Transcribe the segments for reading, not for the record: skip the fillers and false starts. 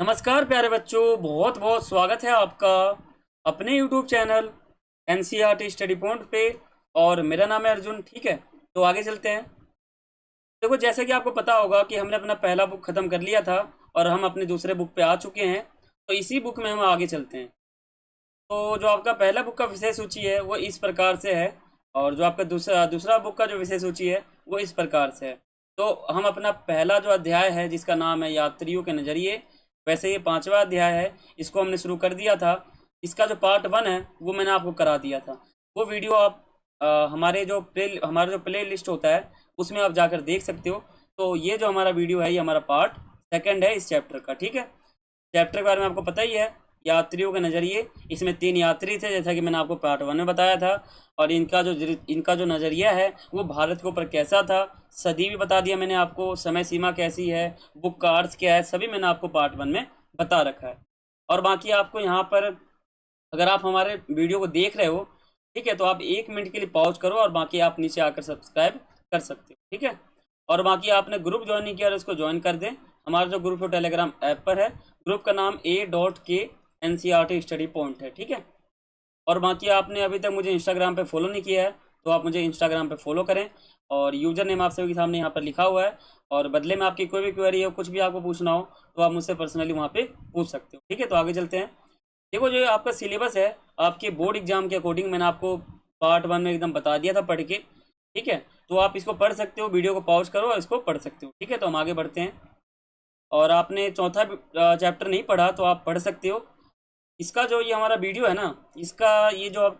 नमस्कार प्यारे बच्चों, बहुत बहुत स्वागत है आपका अपने YouTube channel NCERT study point पे। और मेरा नाम है अर्जुन। ठीक है, तो आगे चलते हैं। देखो, जैसे कि आपको पता होगा कि हमने अपना पहला बुक ख़त्म कर लिया था और हम अपने दूसरे बुक पे आ चुके हैं। तो इसी बुक में हम आगे चलते हैं। तो जो आपका पहला बुक का विषय सूची है वो इस प्रकार से है, और जो आपका दूसरा दूसरा बुक का जो विषय सूची है वो इस प्रकार से है। तो हम अपना पहला जो अध्याय है जिसका नाम है यात्रियों के नज़रिए, वैसे ये पांचवा अध्याय है, इसको हमने शुरू कर दिया था। इसका जो पार्ट 1 है वो मैंने आपको करा दिया था। वो वीडियो आप हमारा जो प्ले लिस्ट होता है उसमें आप जाकर देख सकते हो। तो ये जो हमारा वीडियो है ये हमारा पार्ट 2 है इस चैप्टर का। ठीक है, चैप्टर के बारे में आपको पता ही है, यात्रियों के नज़रिए। इसमें 3 यात्री थे जैसा कि मैंने आपको पार्ट 1 में बताया था। और इनका जो नज़रिया है वो भारत के ऊपर कैसा था, सदी भी बता दिया मैंने आपको, समय सीमा कैसी है, बुक का अर्थ क्या है, सभी मैंने आपको पार्ट 1 में बता रखा है। और बाकी आपको यहाँ पर, अगर आप हमारे वीडियो को देख रहे हो, ठीक है, तो आप 1 मिनट के लिए पॉज करो और बाकी आप नीचे आकर सब्सक्राइब कर सकते हो। ठीक है, और बाकी आपने ग्रुप ज्वाइन नहीं किया और इसको ज्वाइन कर दें। हमारा जो ग्रुप है टेलीग्राम ऐप पर है। ग्रुप का नाम A.K NCERT स्टडी पॉइंट है। ठीक है, और बाकी आपने अभी तक मुझे इंस्टाग्राम पे फॉलो नहीं किया है तो आप मुझे इंस्टाग्राम पे फॉलो करें। और यूज़र नेम आप सभी के सामने यहाँ पर लिखा हुआ है। और बदले में आपकी कोई भी क्वेरी हो, कुछ भी आपको पूछना हो, तो आप मुझसे पर्सनली वहाँ पे पूछ सकते हो। ठीक है, तो आगे चलते हैं। देखो, जो आपका सिलेबस है आपके बोर्ड एग्जाम के अकॉर्डिंग मैंने आपको पार्ट 1 में एकदम बता दिया था पढ़ के। ठीक है, तो आप इसको पढ़ सकते हो, वीडियो को पॉज करो और इसको पढ़ सकते हो। ठीक है, तो हम आगे बढ़ते हैं। और आपने चौथा चैप्टर नहीं पढ़ा तो आप पढ़ सकते हो। इसका जो ये हमारा वीडियो है ना, इसका ये जो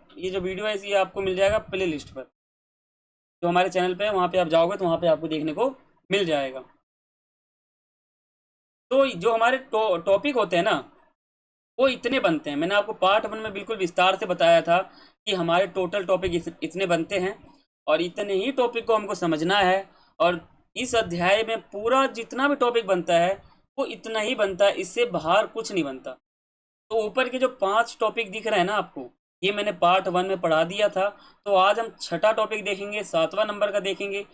वीडियो है ये आपको मिल जाएगा प्ले लिस्ट पर। जो हमारे चैनल पे है वहाँ पे आप जाओगे तो वहाँ पे आपको देखने को मिल जाएगा। तो जो हमारे टॉपिक होते हैं ना वो इतने बनते हैं। मैंने आपको पार्ट 1 में बिल्कुल विस्तार से बताया था कि हमारे टोटल टॉपिक इतने बनते हैं और इतने ही टॉपिक को हमको समझना है। और इस अध्याय में पूरा जितना भी टॉपिक बनता है वो इतना ही बनता है, इससे बाहर कुछ नहीं बनता। तो ऊपर के जो 5 टॉपिक दिख रहे हैं ना आपको, ये मैंने पार्ट 1 में पढ़ा दिया था। तो आज हम छठा टॉपिक देखेंगे, 7वां नंबर का देखेंगे,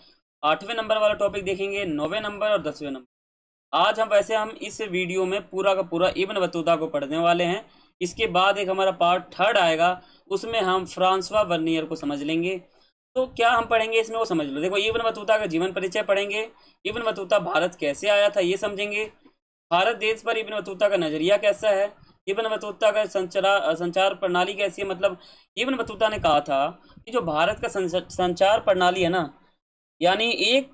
8वें नंबर वाला टॉपिक देखेंगे, 9वें नंबर और 10वें नंबर। आज हम इस वीडियो में पूरा का पूरा इब्न बतूता को पढ़ने वाले हैं। इसके बाद एक हमारा पार्ट 3 आएगा, उसमें हम फ्रांसवा वर्नियर को समझ लेंगे। तो क्या हम पढ़ेंगे इसमें वो समझ लो। देखो, इब्न बतूता का जीवन परिचय पढ़ेंगे, इब्न बतूता भारत कैसे आया था ये समझेंगे, भारत देश पर इब्न बतूता का नज़रिया कैसा है, इब्न बतूता का संचार प्रणाली कैसी है। मतलब इब्न बतूता ने कहा था कि जो भारत का संचार प्रणाली है ना, यानी एक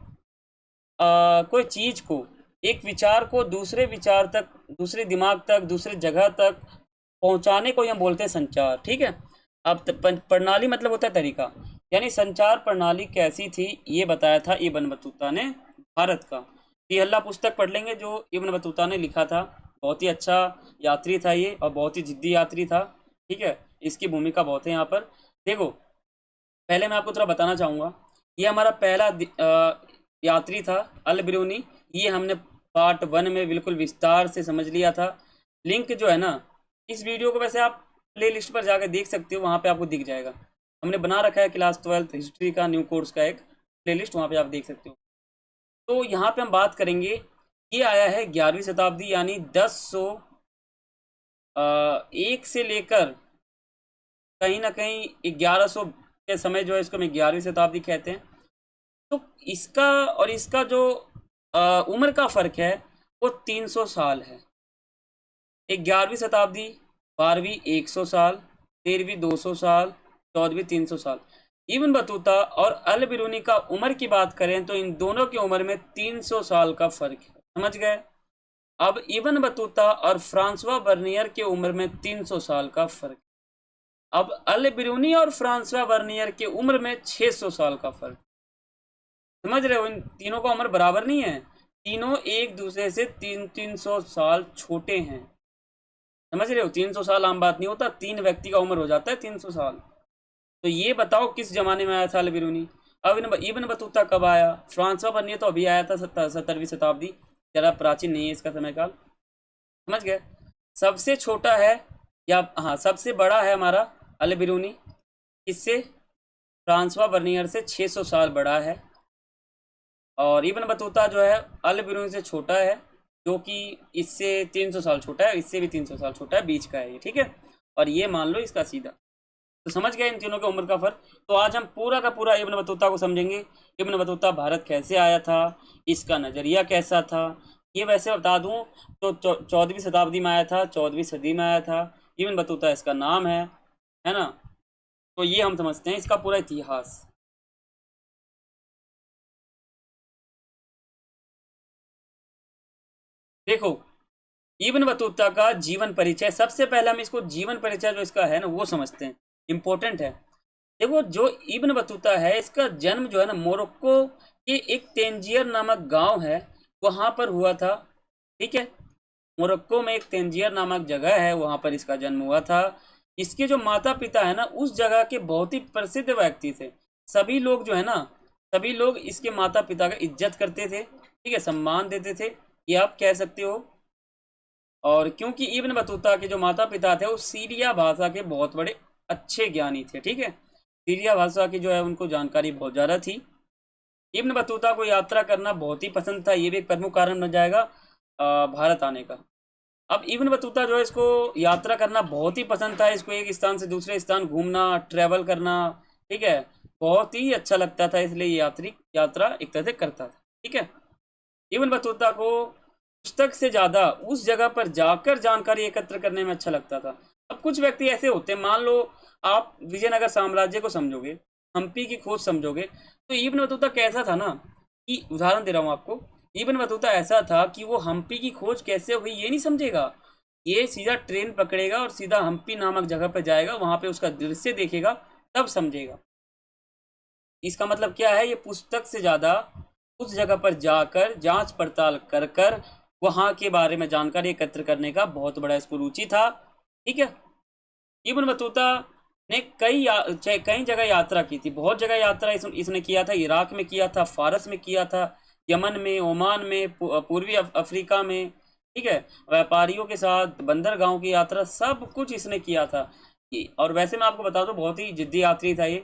कोई चीज़ को, एक विचार को दूसरे विचार तक, दूसरे दिमाग तक, दूसरे जगह तक पहुंचाने को ही हम बोलते हैं संचार। ठीक है, अब प्रणाली मतलब होता है तरीका, यानी संचार प्रणाली कैसी थी ये बताया था इब्न बतूता ने भारत का। तिहल्ला पुस्तक पढ़ लेंगे जो इब्न बतूता ने लिखा था। बहुत ही अच्छा यात्री था ये और बहुत ही जिद्दी यात्री था। ठीक है, इसकी भूमिका बहुत है यहाँ पर। देखो, पहले मैं आपको थोड़ा बताना चाहूँगा, ये हमारा पहला यात्री था अल बिरूनी। ये हमने पार्ट 1 में बिल्कुल विस्तार से समझ लिया था। लिंक जो है ना, इस वीडियो को वैसे आप प्ले लिस्ट पर जाकर देख सकते हो, वहाँ पे आपको दिख जाएगा। हमने बना रखा है क्लास 12 हिस्ट्री का न्यू कोर्स का एक प्ले लिस्ट, वहाँ पर आप देख सकते हो। तो यहाँ पे हम बात करेंगे, ये आया है 11वीं शताब्दी, यानी 1001 से लेकर कहीं ना कहीं 1100 के समय जो है, इसको हम 11वीं शताब्दी कहते हैं। तो इसका और इसका जो उम्र का फर्क है वो 300 साल है। 11वीं शताब्दी, 12वीं 100 साल, 13वीं 200 साल, 14वीं 300 साल। इब्न बतूता और अल बिरूनी का उम्र की बात करें तो इन दोनों की उम्र में 300 साल का फर्क है। समझ गए? अब इब्न बतूता और फ्रांसवा बर्नियर की उम्र में 300 साल का फर्क। अब अल बिरूनी और फ्रांसवा बर्नियर की उम्र में 600 साल का फर्क। समझ रहे हो? इन तीनों का उम्र बराबर नहीं है, तीनों एक दूसरे से 300 साल छोटे हैं। समझ रहे हो? 300 साल आम बात नहीं होता, 3 व्यक्ति का उम्र हो जाता है 300 साल। तो ये बताओ किस जमाने में आया था अल बिरूनी। अब इब्न बतूता कब आया? फ्रांसवा बर्नियर तो अभी आया था 17वीं शताब्दी, ज़्यादा प्राचीन नहीं है इसका समय काल। समझ गए? सबसे छोटा है, या हाँ सबसे बड़ा है हमारा अल बिरूनी, इससे फ्रांसवा बर्नियर से 600 साल बड़ा है। और इब्न बतूता जो है अल बिरूनी से छोटा है, जो कि इससे 300 साल छोटा है, इससे भी 300 साल छोटा है, बीच का है ये, ठीक है। और ये मान लो इसका सीधा। तो समझ गए इन तीनों की उम्र का फर्क। तो आज हम पूरा का पूरा इब्न बतूता को समझेंगे। इब्न बतूता भारत कैसे आया था, इसका नज़रिया कैसा था। ये वैसे बता दूं तो 14वीं शताब्दी में आया था, 14वीं सदी में आया था। इब्न बतूता इसका नाम है ना। तो ये हम समझते हैं इसका पूरा इतिहास। देखो, इब्न बतूता का जीवन परिचय, सबसे पहले हम इसको जीवन परिचय जो इसका है ना वो समझते हैं, इम्पोर्टेंट है। देखो, जो इब्न बतूता है इसका जन्म जो है ना मोरक्को के एक तेंजियर नामक गांव है वहां पर हुआ था, ठीक है। मोरक्को में एक तेंजियर नामक जगह है, वहां पर इसका जन्म हुआ था। इसके जो माता पिता है ना उस जगह के बहुत ही प्रसिद्ध व्यक्ति थे। सभी लोग जो है ना, सभी लोग इसके माता पिता का इज्जत करते थे, ठीक है, सम्मान देते थे, ये आप कह सकते हो। और क्योंकि इब्न बतूता के जो माता पिता थे वो सीरिया भाषा के बहुत बड़े अच्छे ज्ञानी थे, ठीक है। सीरिया भाषा की जो है उनको जानकारी बहुत ज़्यादा थी। इब्न बतूता को यात्रा करना बहुत ही पसंद था, ये भी एक प्रमुख कारण बन जाएगा भारत आने का। अब इब्न बतूता जो है इसको यात्रा करना बहुत ही पसंद था, इसको एक स्थान से दूसरे स्थान घूमना, ट्रैवल करना, ठीक है, बहुत ही अच्छा लगता था, इसलिए ये यात्रा एक तरह से करता था, ठीक है। इब्न बतूता को पुस्तक से ज़्यादा उस जगह पर जाकर जानकारी एकत्र करने में अच्छा लगता था। अब कुछ व्यक्ति ऐसे होते हैं, मान लो आप विजयनगर साम्राज्य को समझोगे, हम्पी की खोज समझोगे, तो इब्न बतूता कैसा था ना, कि उदाहरण दे रहा हूँ आपको। इब्न बतूता ऐसा था कि वो हम्पी की खोज कैसे हुई ये नहीं समझेगा, ये सीधा ट्रेन पकड़ेगा और सीधा हम्पी नामक जगह पर जाएगा, वहां पे उसका दृश्य देखेगा, तब समझेगा। इसका मतलब क्या है, ये पुस्तक से ज़्यादा उस जगह पर जाकर जांच पड़ताल कर कर वहाँ के बारे में जानकारी एकत्र करने का बहुत बड़ा इसको रुचि था, ठीक है। इब्न बतूता ने कई जगह यात्रा की थी, बहुत जगह यात्रा इसने किया था। इराक में किया था, फारस में किया था, यमन में, ओमान में, पूर्वी अफ्रीका में, ठीक है। व्यापारियों के साथ बंदरगाहों की यात्रा, सब कुछ इसने किया था। और वैसे मैं आपको बता दूं बहुत ही जिद्दी यात्री था ये,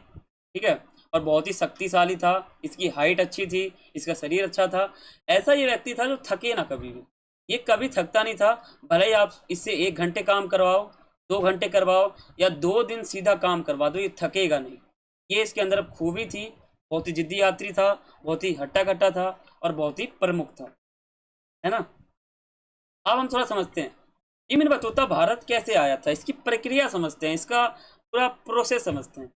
ठीक है। और बहुत ही शक्तिशाली था, इसकी हाइट अच्छी थी, इसका शरीर अच्छा था। ऐसा ये व्यक्ति था जो थके ना कभी भी, ये कभी थकता नहीं था। भले ही आप इससे 1 घंटे काम करवाओ, 2 घंटे करवाओ, या 2 दिन सीधा काम करवा दो, ये थकेगा नहीं। ये इसके अंदर खूबी थी। बहुत ही जिद्दी यात्री था, बहुत ही हट्टा कट्टा था, और बहुत ही प्रमुख था, है ना। अब हम थोड़ा समझते हैं इब्न बतूता भारत कैसे आया था, इसकी प्रक्रिया समझते हैं, इसका पूरा प्रोसेस समझते हैं।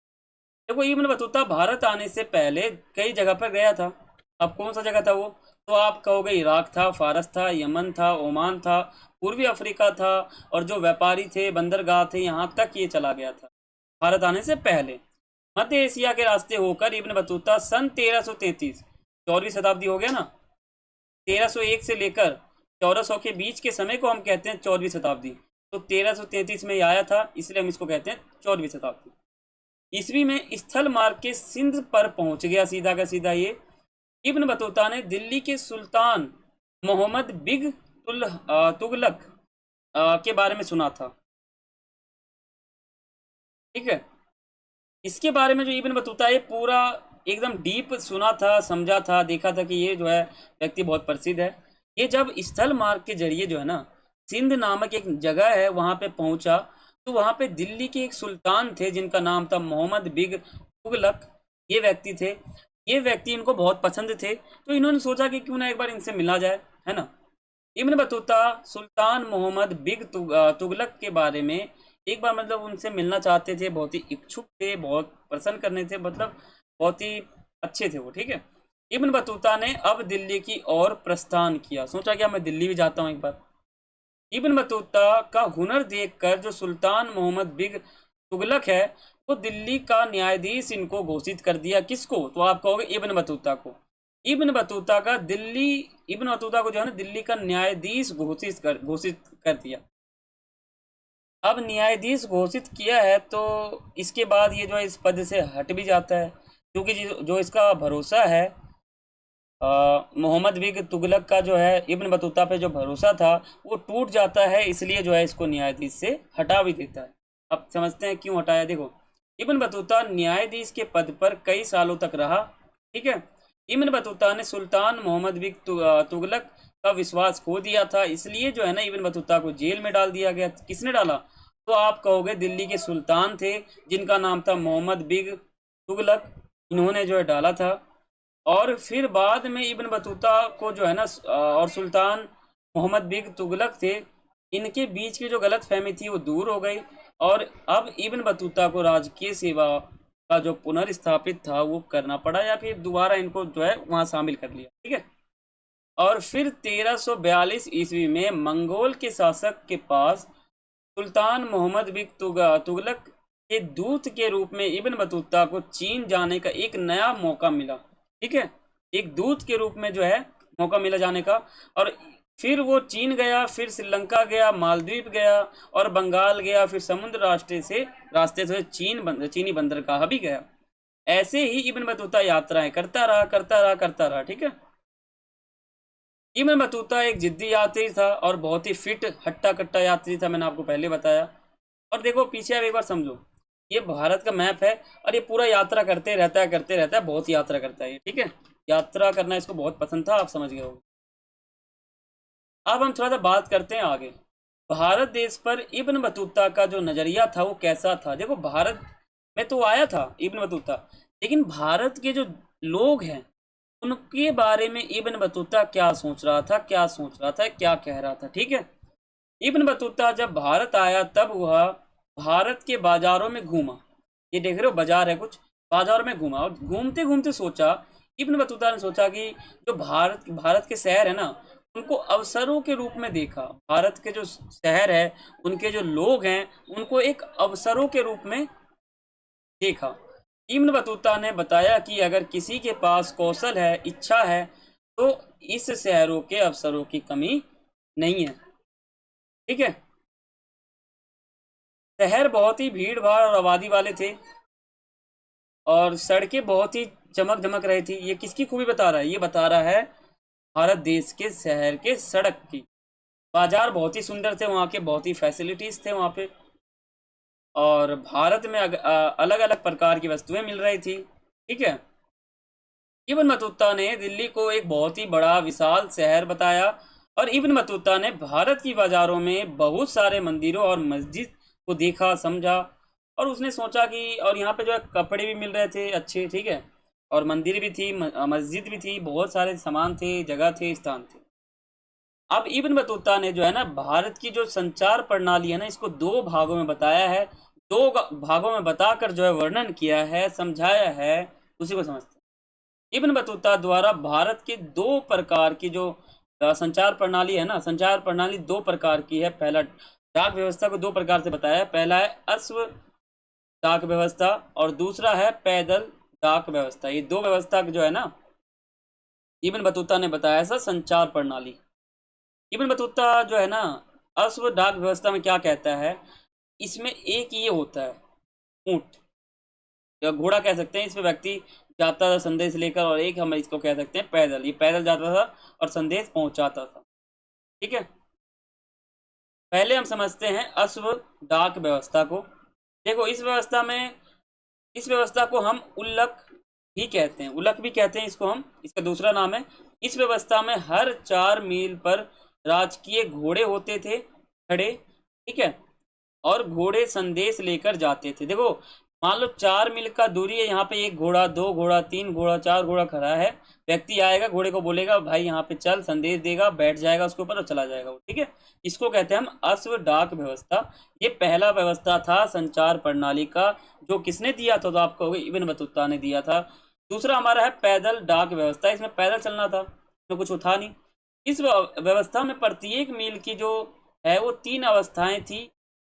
देखो, इब्न बतूता भारत आने से पहले कई जगह पर गया था। अब कौन सा जगह था वो, तो आप कहोगे इराक था, फारस था, यमन था, ओमान था, पूर्वी अफ्रीका था, और जो व्यापारी थे, बंदरगाह थे, यहाँ तक ये चला गया था भारत आने से पहले। मध्य एशिया के रास्ते होकर इब्न बतूता सन 1333, 14वीं शताब्दी हो गया ना, 1301 से लेकर 1400 के बीच के समय को हम कहते हैं 14वीं शताब्दी। तो 1333 में ये आया था, इसलिए हम इसको कहते हैं 14वीं शताब्दी। ईसवी में स्थल मार्ग के सिंध पर पहुंच गया सीधा का सीधा ये। इब्न बतूता ने दिल्ली के सुल्तान मोहम्मद बिग तुगलक के बारे में सुना था, ठीक है। इसके बारे में जो इब्न बतूता है पूरा एकदम डीप सुना था, समझा था, देखा था कि ये जो है व्यक्ति बहुत प्रसिद्ध है। ये जब स्थल मार्ग के जरिए जो है ना सिंध नामक एक जगह है वहां पे पहुंचा, तो वहां पे दिल्ली के एक सुल्तान थे जिनका नाम था मोहम्मद बिग तुगलक, ये व्यक्ति थे। ये व्यक्ति इनको बहुत पसंद थे, तो इन्होंने सोचा कि क्यों ना एक बार इनसे मिला जाए, है ना। इब्न बतूता सुल्तान मोहम्मद बिग तुगलक के बारे में एक बार मतलब उनसे मिलना चाहते थे, बहुत ही इच्छुक थे, बहुत प्रसन्न करने थे, मतलब बहुत ही अच्छे थे वो, ठीक है। इब्न बतूता ने अब दिल्ली की ओर प्रस्थान किया, सोचा क्या मैं दिल्ली भी जाता हूँ एक बार। इब्न बतूता का हुनर देखकर जो सुल्तान मोहम्मद बिग तुगलक है वो दिल्ली का न्यायाधीश इनको घोषित कर दिया। किसको, तो आप कहोगे इब्न बतूता को। इब्न बतूता का दिल्ली इब्न बतूता को जो है ना दिल्ली का न्यायाधीश घोषित कर दिया। अब न्यायाधीश घोषित किया है तो इसके बाद ये जो है इस पद से हट भी जाता है, क्योंकि जो इसका भरोसा है मोहम्मद बिग तुगलक का जो है इब्न बतूता पे जो भरोसा था वो टूट जाता है, इसलिए जो है इसको न्यायाधीश से हटा भी देता है। अब समझते हैं क्यों हटाया। देखो, इब्न बतूता न्यायाधीश के पद पर कई सालों तक रहा, ठीक है। इब्न बतूता ने सुल्तान मोहम्मद बिग तुगलक का विश्वास खो दिया था, इसलिए जो है ना इब्न बतूता को जेल में डाल दिया गया। किसने डाला? तो आप कहोगे दिल्ली के सुल्तान थे जिनका नाम था मोहम्मद बिग तुगलक, इन्होंने जो है डाला था। और फिर बाद में इब्न बतूता को जो है ना और सुल्तान मोहम्मद बिग तुगलक थे, इनके बीच की जो गलत फहमी थी वो दूर हो गई, और अब इब्न बतूता को राजकीय सेवा का जो पुनर्स्थापित था वो करना पड़ा, या फिर दोबारा इनको जो है वहाँ शामिल कर लिया। ठीक है। और फिर 1342 ईस्वी में मंगोल के शासक के पास सुल्तान मोहम्मद बिन तुगलक के दूत के रूप में इब्न बतूता को चीन जाने का एक नया मौका मिला। ठीक है, एक दूत के रूप में जो है मौका मिला जाने का। और फिर वो चीन गया, फिर श्रीलंका गया, मालदीव गया और बंगाल गया, फिर समुद्र रास्ते से चीनी बंदरगाह भी गया। ऐसे ही इब्न बतूता यात्राएं करता रहा। ठीक है। इब्न बतूता एक जिद्दी यात्री था और बहुत ही फिट हट्टा कट्टा यात्री था, मैंने आपको पहले बताया। और देखो पीछे आप एक बार समझो, ये भारत का मैप है और ये पूरा यात्रा करते रहता है, बहुत यात्रा करता है ये। ठीक है, यात्रा करना इसको बहुत पसंद था, आप समझ गए होंगे। अब हम थोड़ा सा बात करते हैं आगे, भारत देश पर इब्न बतूता का जो नज़रिया था वो कैसा था। देखो भारत में तो आया था इब्न बतूता, लेकिन भारत के जो लोग हैं उनके बारे में इब्न बतूता क्या सोच रहा था, क्या कह रहा था। ठीक है, इब्न बतूता जब भारत आया तब वह भारत के बाजारों में घूमा। ये देख रहे हो बाजार है कुछ, बाजार में घूमा और घूमते घूमते सोचा, इब्न बतूता ने सोचा कि जो भारत भारत के शहर है ना उनको अवसरों के रूप में देखा। भारत के जो शहर है, उनके जो लोग हैं, उनको एक अवसरों के रूप में देखा। इब्न बतूता ने बताया कि अगर किसी के पास कौशल है, इच्छा है, तो इस शहरों के अवसरों की कमी नहीं है। ठीक है, शहर बहुत ही भीड़ भाड़ और आबादी वाले थे और सड़कें बहुत ही चमक धमक रही थी। ये किसकी खूबी बता रहा है? ये बता रहा है भारत देश के शहर के सड़क की। बाजार बहुत ही सुंदर थे, वहाँ के बहुत ही फैसिलिटीज थे वहाँ पे, और भारत में अलग अलग प्रकार की वस्तुएं मिल रही थी। ठीक है, इब्न बतूता ने दिल्ली को एक बहुत ही बड़ा विशाल शहर बताया, और इब्न बतूता ने भारत की बाजारों में बहुत सारे मंदिरों और मस्जिद को देखा, समझा, और उसने सोचा कि और यहाँ पे जो है कपड़े भी मिल रहे थे अच्छे। ठीक है, और मंदिर भी थी, मस्जिद भी थी, बहुत सारे सामान थे, जगह थे, स्थान थे। अब इब्न बतूता ने जो है ना भारत की जो संचार प्रणाली है ना इसको दो भागों में बताया है, दो भागों में बताकर जो है वर्णन किया है, समझाया है, उसी को समझते हैं। इब्न बतूता द्वारा भारत के दो प्रकार की जो संचार प्रणाली है ना, संचार प्रणाली दो प्रकार की है। पहला, डाक व्यवस्था को दो प्रकार से बताया है। पहला है अश्व डाक व्यवस्था और दूसरा है पैदल डाक व्यवस्था। ये दो व्यवस्था जो है ना इब्न बतूता ने बताया था संचार प्रणाली। इब्न बतूता जो है ना अश्व डाक व्यवस्था में क्या कहता है, इसमें एक ये होता है ऊंट या घोड़ा कह सकते हैं, इसमें व्यक्ति जाता था संदेश लेकर, और एक हम इसको कह सकते हैं पैदल, ये पैदल जाता था और संदेश पहुंचाता था। ठीक है, पहले हम समझते हैं अश्व डाक व्यवस्था को। देखो इस व्यवस्था को हम उल्लक भी कहते हैं, उल्लक भी कहते हैं इसको हम, इसका दूसरा नाम है। इस व्यवस्था में हर 4 मील पर राजकीय घोड़े होते थे खड़े। ठीक है, और घोड़े संदेश लेकर जाते थे। देखो मान लो 4 मील का दूरी है, यहाँ पे एक घोड़ा, दो घोड़ा, तीन घोड़ा, चार घोड़ा खड़ा है, व्यक्ति आएगा, घोड़े को बोलेगा भाई यहाँ पे चल, संदेश देगा, बैठ जाएगा उसके ऊपर और चला जाएगा वो। ठीक है, इसको कहते हैं हम अश्व डाक व्यवस्था। ये पहला व्यवस्था था संचार प्रणाली का, जो किसने दिया था? तो आपको इब्न बतूता ने दिया था। दूसरा हमारा है पैदल डाक व्यवस्था, इसमें पैदल चलना था, इसमें कुछ था नहीं। इस व्यवस्था में प्रत्येक मील की जो है वो 3 अवस्थाएं थी,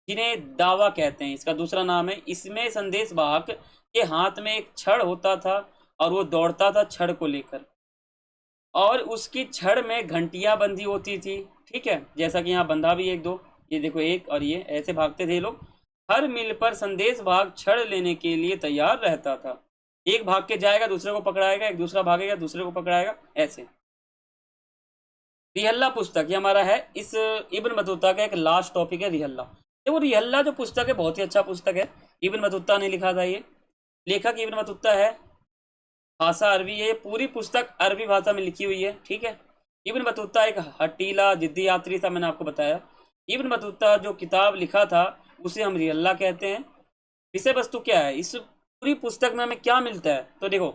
जिन्हें दावा कहते हैं, इसका दूसरा नाम है। इसमें संदेश वाहक के हाथ में एक छड़ होता था और वो दौड़ता था छड़ को लेकर, और उसकी छड़ में घंटियां बंधी होती थी। ठीक है, जैसा कि यहाँ बंधा भी एक दो, ये देखो एक और ये, ऐसे भागते थे ये लोग। हर मील पर संदेश वाहक छड़ लेने के लिए तैयार रहता था, एक भाग के जाएगा, दूसरे को पकड़ाएगा, एक दूसरा भागेगा, दूसरे को पकड़ाएगा, ऐसे। रिहल्ला पुस्तक ये हमारा है, इस इब्न बतूता का एक लास्ट टॉपिक है रिहल्ला। देखो रिहल्ला जो पुस्तक है बहुत ही अच्छा पुस्तक है, इब्न बतूता ने लिखा था ये, लेखक इब्न बतूता है, भाषा अरबी है, ये पूरी पुस्तक अरबी भाषा में लिखी हुई है। ठीक है, इब्न बतूता एक हठीला जिद्दी यात्री था, मैंने आपको बताया। इब्न बतूता जो किताब लिखा था उसे हम रियल्ला कहते हैं। विषय वस्तु क्या है, इस पूरी पुस्तक में हमें क्या मिलता है, तो देखो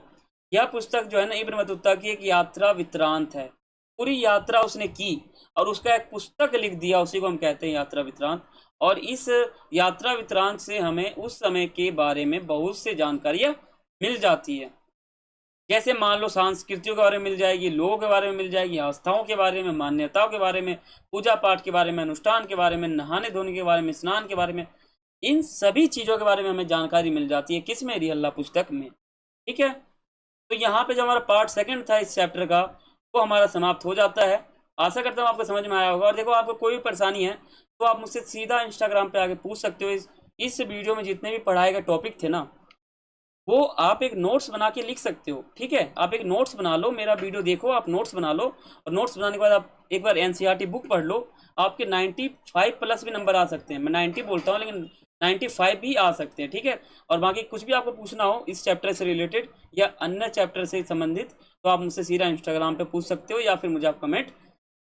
यह पुस्तक जो है ना इब्न बतूता की एक यात्रा वृत्तांत है। पूरी यात्रा उसने की और उसका एक पुस्तक लिख दिया, उसी को हम कहते हैं यात्रा वृत्तांत। और इस यात्रा वृत्तांत से हमें उस समय के बारे में बहुत से जानकारियां मिल जाती है। जैसे मान लो संस्कृतियों के बारे में मिल जाएगी, लोगों के बारे में मिल जाएगी, आस्थाओं के बारे में, मान्यताओं के बारे में, पूजा पाठ के बारे में, अनुष्ठान के बारे में, नहाने धोने के बारे में, स्नान के बारे में, इन सभी चीज़ों के बारे में हमें जानकारी मिल जाती है किसमें, रिहल्ला पुस्तक में। ठीक है, तो यहाँ पे जो हमारा पार्ट सेकंड था इस चैप्टर का वो हमारा समाप्त हो जाता है। आशा करता हूँ आपको समझ में आया होगा। और देखो आपको कोई भी परेशानी है तो आप मुझसे सीधा इंस्टाग्राम पे आके पूछ सकते हो। इस वीडियो में जितने भी पढ़ाए गए टॉपिक थे ना वो आप एक नोट्स बना के लिख सकते हो। ठीक है, आप एक नोट्स बना लो, मेरा वीडियो देखो, आप नोट्स बना लो और नोट्स बनाने के बाद आप एक बार एनसीईआरटी बुक पढ़ लो। आपके 95 प्लस भी नंबर आ सकते हैं। मैं 90 बोलता हूँ लेकिन 95 भी आ सकते हैं। ठीक है, और बाकी कुछ भी आपको पूछना हो इस चैप्टर से रिलेटेड या अन्य चैप्टर से संबंधित तो आप मुझसे सीधा इंस्टाग्राम पे पूछ सकते हो या फिर मुझे आप कमेंट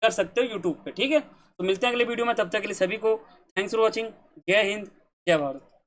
कर सकते हो यूट्यूब पे। ठीक है, तो मिलते हैं अगले वीडियो में, तब तक के लिए सभी को थैंक्स फॉर वॉचिंग। जय हिंद, जय भारत।